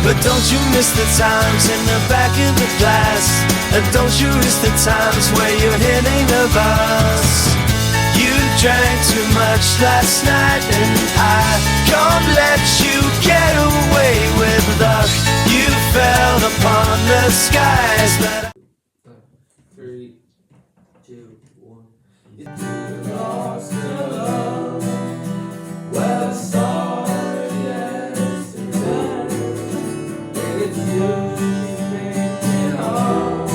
But don't you miss the times in the back of the class? And don't you miss the times where you're hitting the bus? You drank too much last night, and I can't let you get away with luck. You fell upon the skies, but 3, 2, 1. Lost in love. Well, sorry, yesterday. It's you she's thinking of.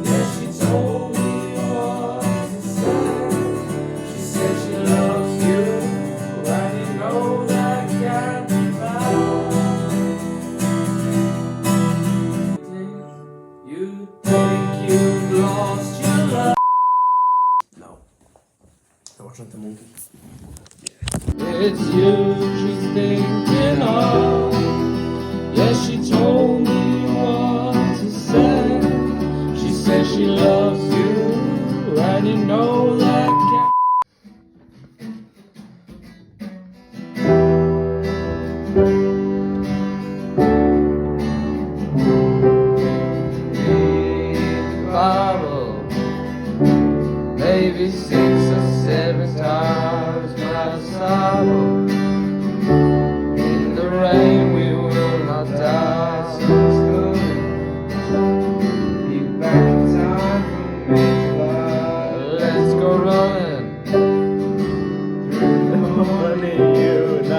Yeah, she told me what to say. She said she loves you, and you know that can't be found. You think you've lost your love. No. Jag var inte mogen. It's you she's thinking of. Yeah, she told me what to say. She says she loves you, and you know that can't. Read the Bible, maybe 6 or 7 times by the Bible. In the rain we will not die, so it's good. Be back in time for me. Let's go running through the morning, you and I.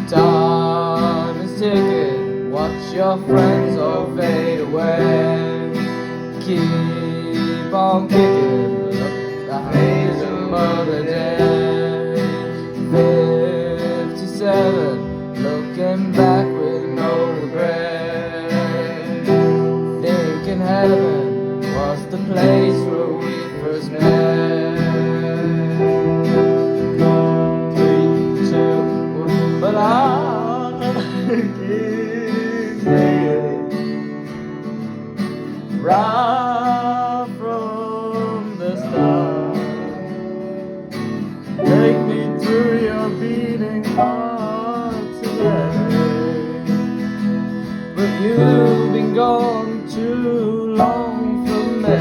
Time is ticking, watch your friends all fade away. Keep on kicking, look the haze of Mother Day. 57, looking back with no regret. Thinking heaven was the place where we first met. 3, 2, 1, but I keep saying, right from the start, take me through your beating heart today. But you've been gone too long for me.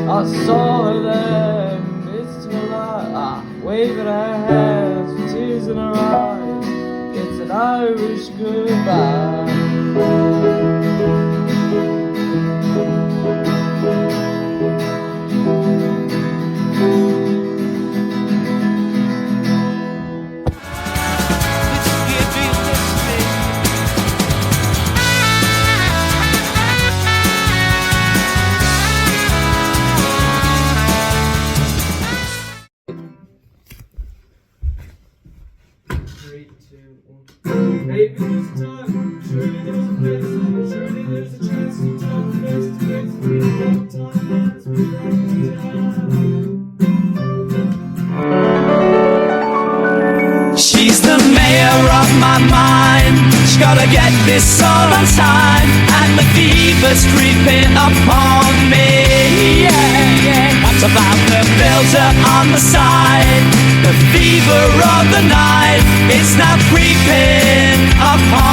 I saw her there, missed her light, waving her hands with tears in her eyes. It's an Irish goodbye. Maybe there's a time, surely there's a place, surely there's a chance to talk face to face. We have time, let's be back in time. she's the mayor of my mind. She's gotta get this all on time, and the fever's creeping upon me. Yeah, yeah. That's about the builder on the side. The fever of the night, it's now creeping upon